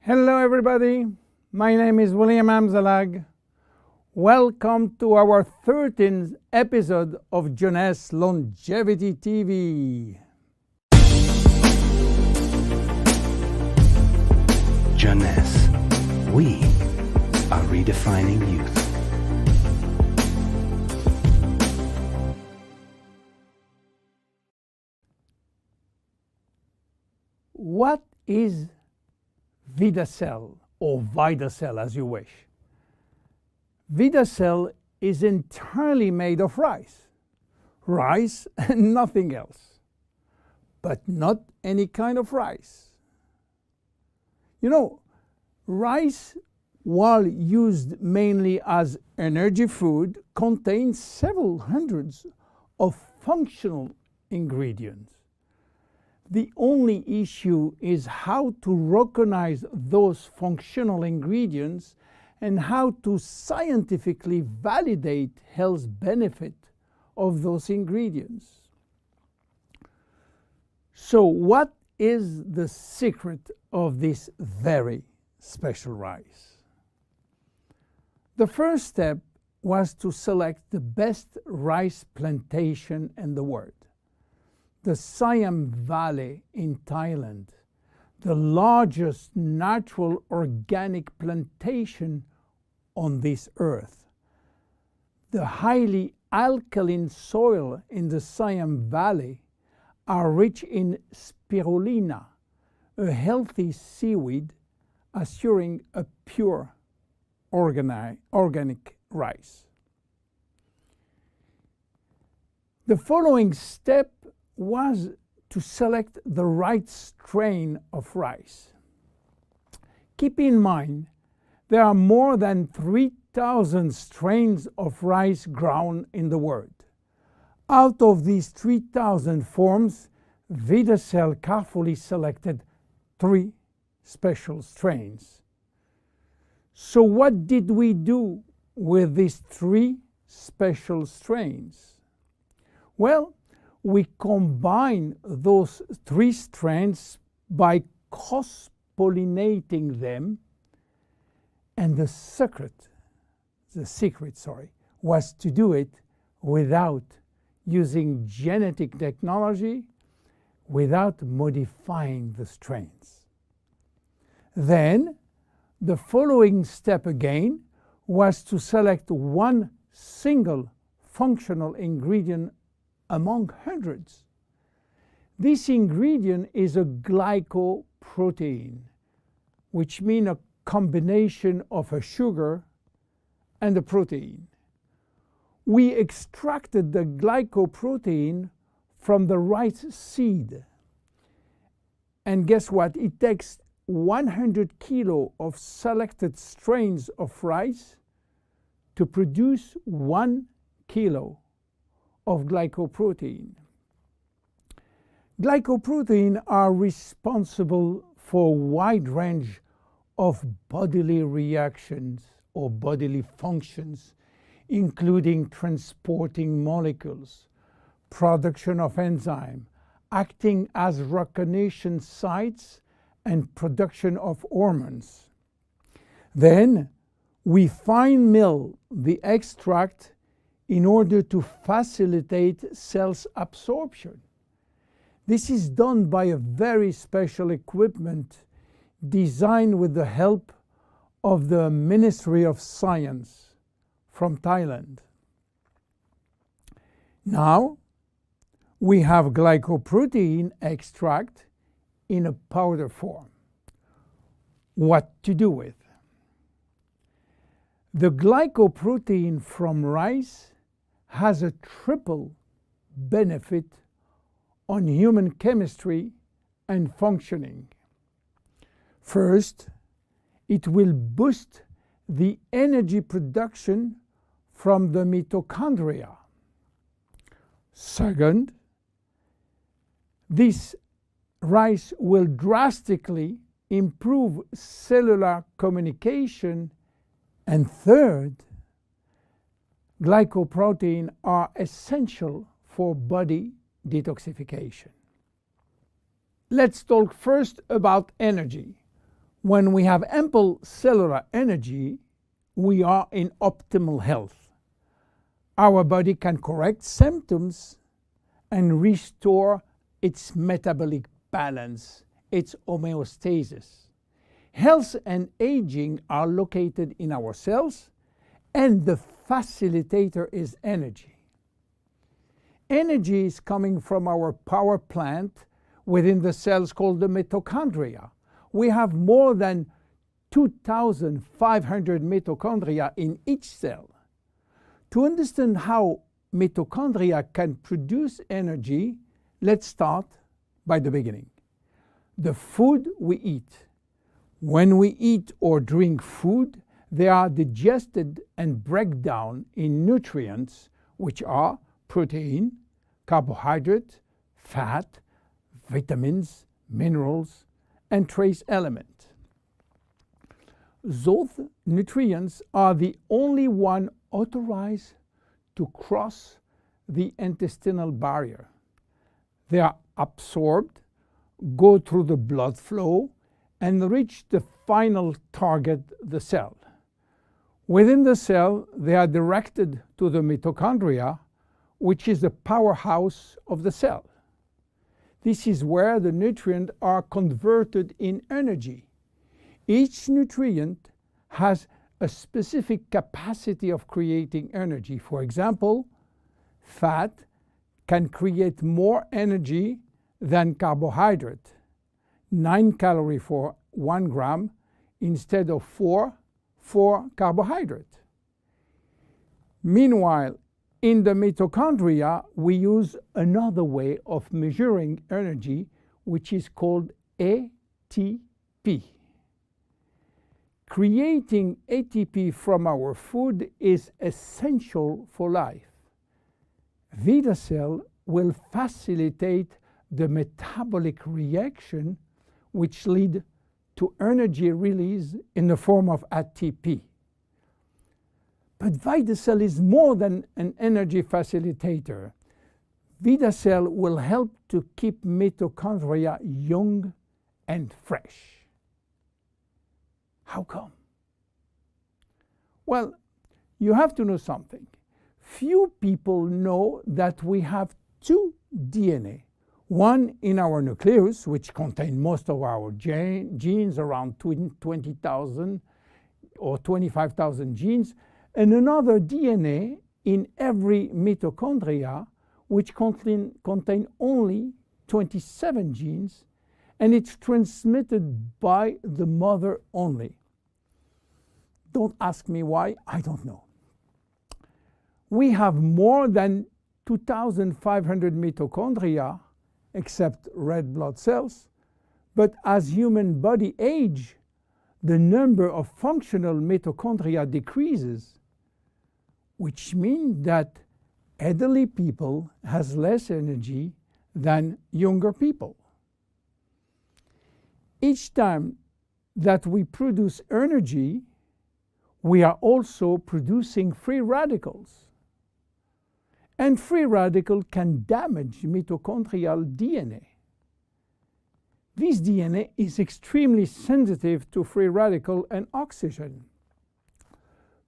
Hello everybody, my name is William Amzallag. Welcome to our 13th episode of Jeunesse Longevity TV. Jeunesse, we are redefining youth. What is Vidacell, or Vidacell as you wish? Vidacell is entirely made of rice. Rice and nothing else. But not any kind of rice. You know, rice, while used mainly as energy food, contains several hundreds of functional ingredients. The only issue is how to recognize those functional ingredients and how to scientifically validate health benefit of those ingredients. So what is the secret of this very special rice? The first step was to select the best rice plantation in the world. The Siam Valley in Thailand, the largest natural organic plantation on this earth. The highly alkaline soil in the Siam Valley are rich in spirulina, a healthy seaweed assuring a pure organic rice. The following step was to select the right strain of rice. Keep in mind, there are more than 3,000 strains of rice grown in the world. Out of these 3,000 forms, Vidacell carefully selected 3 special strains. So what did we do with these 3 special strains? Well, we combine those 3 strains by cross-pollinating them, and the secret was to do it without using genetic technology, without modifying the strains. Then, the following step again was to select one single functional ingredient among hundreds. This ingredient is a glycoprotein, which means a combination of a sugar and a protein. We extracted the glycoprotein from the rice seed. And guess what? It takes 100 kilo of selected strains of rice to produce 1 kilo of glycoprotein. Glycoprotein are responsible for a wide range of bodily reactions or bodily functions, including transporting molecules, production of enzyme, acting as recognition sites, and production of hormones. Then we fine mill the extract in order to facilitate cells absorption. This is done by a very special equipment designed with the help of the Ministry of Science from Thailand. Now, we have glycoprotein extract in a powder form. What to do with? The glycoprotein from rice has a triple benefit on human chemistry and functioning. First, it will boost the energy production from the mitochondria. Second, this rice will drastically improve cellular communication. And third, glycoprotein are essential for body detoxification. Let's talk first about energy. When we have ample cellular energy, we are in optimal health. Our body can correct symptoms and restore its metabolic balance, its homeostasis. Health and aging are located in our cells, and the facilitator is energy. Energy is coming from our power plant within the cells called the mitochondria. We have more than 2,500 mitochondria in each cell. To understand how mitochondria can produce energy, let's start by the beginning. The food we eat. When we eat or drink food, they are digested and break down in nutrients, which are protein, carbohydrate, fat, vitamins, minerals, and trace elements. Those nutrients are the only one authorized to cross the intestinal barrier. They are absorbed, go through the blood flow, and reach the final target, the cell. Within the cell, they are directed to the mitochondria, which is the powerhouse of the cell. This is where the nutrients are converted in energy. Each nutrient has a specific capacity of creating energy. For example, fat can create more energy than carbohydrate, 9 calories for 1 gram instead of 4 for carbohydrate. Meanwhile, in the mitochondria, we use another way of measuring energy, which is called ATP. Creating ATP from our food is essential for life. Vidacell will facilitate the metabolic reaction which lead to energy release in the form of ATP. But Vidacell is more than an energy facilitator. Vidacell will help to keep mitochondria young and fresh. How come? Well, you have to know something. Few people know that we have two DNA. One in our nucleus, which contains most of our genes, around 20,000 or 25,000 genes, and another DNA in every mitochondria, which contain only 27 genes, and it's transmitted by the mother only. Don't ask me why, I don't know. We have more than 2,500 mitochondria, except red blood cells, but as human body age, the number of functional mitochondria decreases, which means that elderly people has less energy than younger people. Each time that we produce energy, we are also producing free radicals. And free radical can damage mitochondrial DNA. This DNA is extremely sensitive to free radical and oxygen,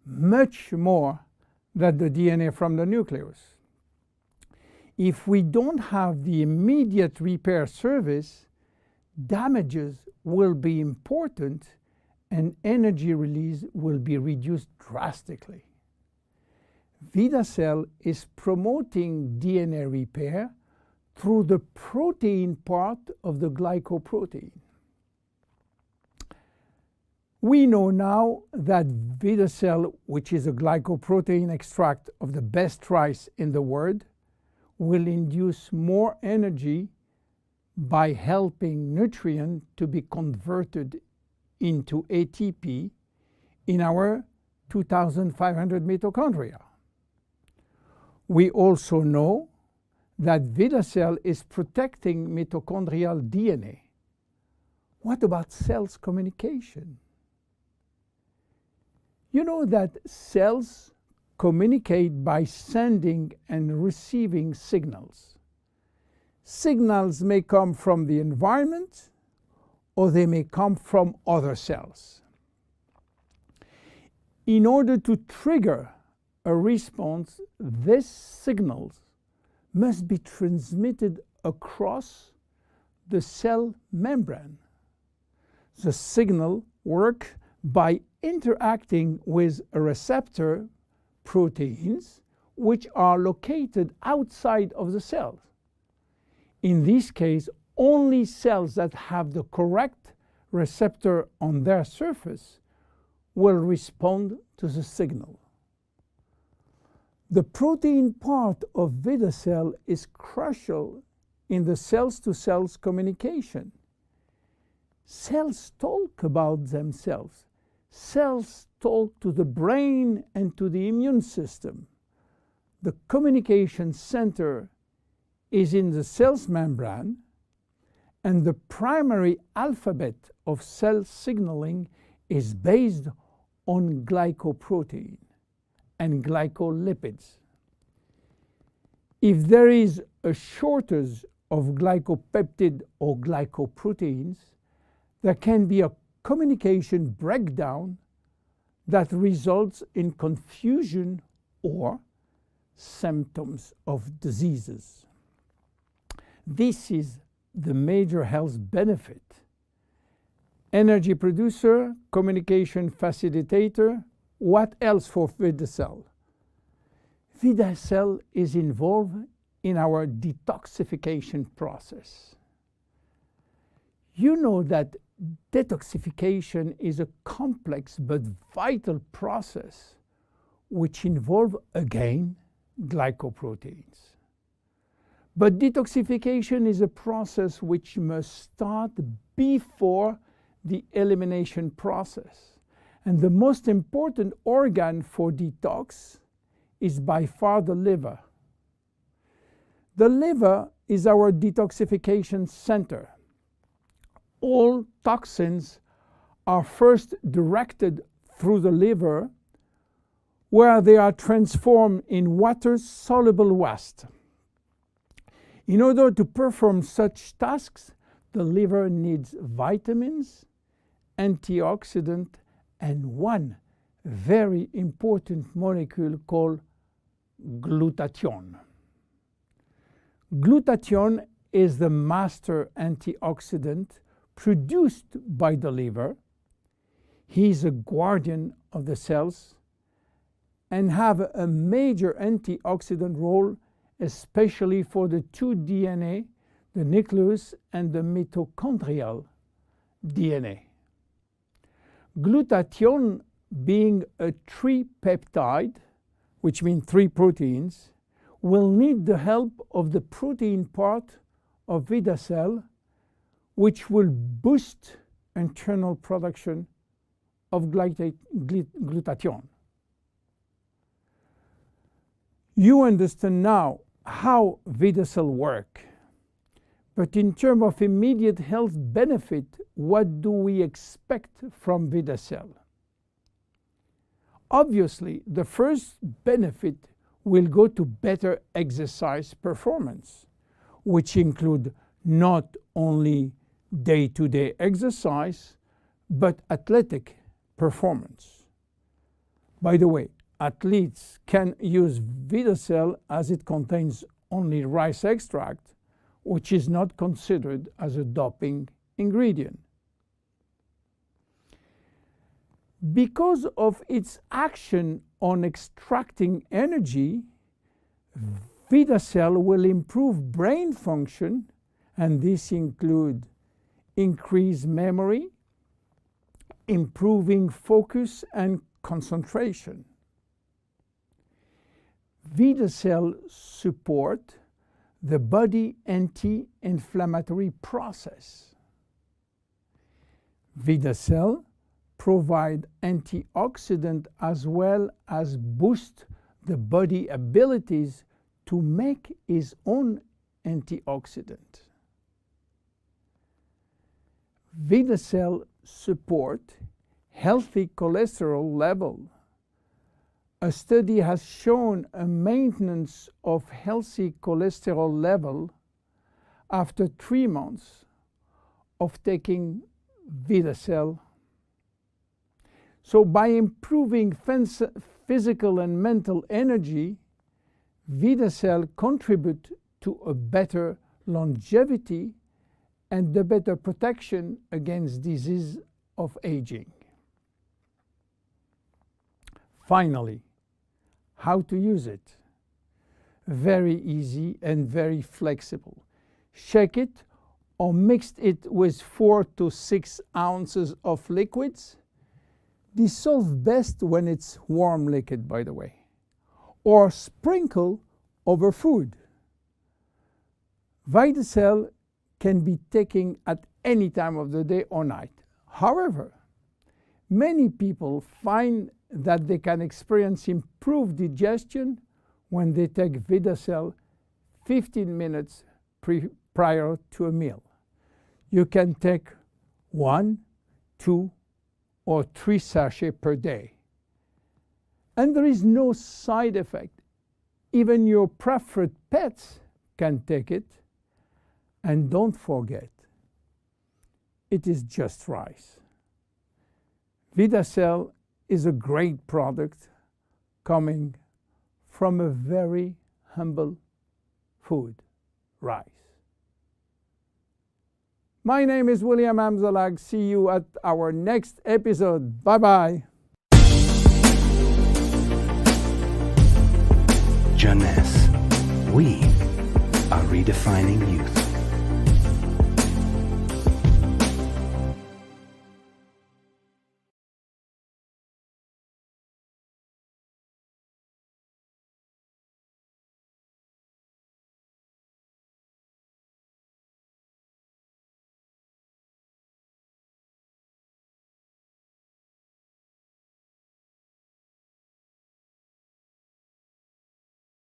much more than the DNA from the nucleus. If we don't have the immediate repair service, damages will be important and energy release will be reduced drastically. Vidacell is promoting DNA repair through the protein part of the glycoprotein. We know now that Vidacell, which is a glycoprotein extract of the best rice in the world, will induce more energy by helping nutrient to be converted into ATP in our 2,500 mitochondria. We also know that Vidacell is protecting mitochondrial DNA. What about cells communication? You know that cells communicate by sending and receiving signals. Signals may come from the environment or they may come from other cells. In order to trigger a response, these signals must be transmitted across the cell membrane. The signal works by interacting with a receptor proteins which are located outside of the cells. In this case, only cells that have the correct receptor on their surface will respond to the signal. The protein part of Vidacell is crucial in the cells-to-cells communication. Cells talk about themselves. Cells talk to the brain and to the immune system. The communication center is in the cell's membrane, and the primary alphabet of cell signaling is based on glycoprotein and glycolipids. If there is a shortage of glycopeptide or glycoproteins, there can be a communication breakdown that results in confusion or symptoms of diseases. This is the major health benefit. Energy producer, communication facilitator. What else for Vidacell? Vidacell is involved in our detoxification process. You know that detoxification is a complex but vital process which involves, again, glycoproteins. But detoxification is a process which must start before the elimination process. And the most important organ for detox is by far the liver. The liver is our detoxification center. All toxins are first directed through the liver, where they are transformed in water-soluble waste. In order to perform such tasks, the liver needs vitamins, antioxidants, and one very important molecule called glutathione. Glutathione is the master antioxidant produced by the liver. He is a guardian of the cells and have a major antioxidant role, especially for the two DNA, the nucleus and the mitochondrial DNA. Glutathione, being a tripeptide, which means 3 proteins, will need the help of the protein part of Vidacell, which will boost internal production of glutathione. You understand now how Vidacell works. But in terms of immediate health benefit, what do we expect from Vidacell? Obviously, the first benefit will go to better exercise performance, which include not only day-to-day exercise, but athletic performance. By the way, athletes can use Vidacell as it contains only rice extract, which is not considered as a doping ingredient. Because of its action on extracting energy, Vidacell will improve brain function, and this includes increased memory, improving focus and concentration. Vidacell supports the body anti-inflammatory process. Vidacell provide antioxidant as well as boost the body abilities to make its own antioxidant. Vidacell support healthy cholesterol level. A study has shown a maintenance of healthy cholesterol level after 3 months of taking Vidacell. So by improving physical and mental energy, Vidacell contribute to a better longevity and the better protection against disease of aging. Finally, how to use it? Very easy and very flexible. Shake it or mix it with 4 to 6 ounces of liquids. Dissolve best when it's warm liquid, by the way. Or sprinkle over food. Vidacell can be taken at any time of the day or night. However, many people find that they can experience improved digestion when they take Vidacell 15 minutes prior to a meal. You can take 1, 2, or 3 sachets per day. And there is no side effect. Even your preferred pets can take it. And don't forget, it is just rice. Vidacell is a great product coming from a very humble food, rice. My name is William Amzallag. See you at our next episode. Bye-bye. Jeunesse. We are redefining youth.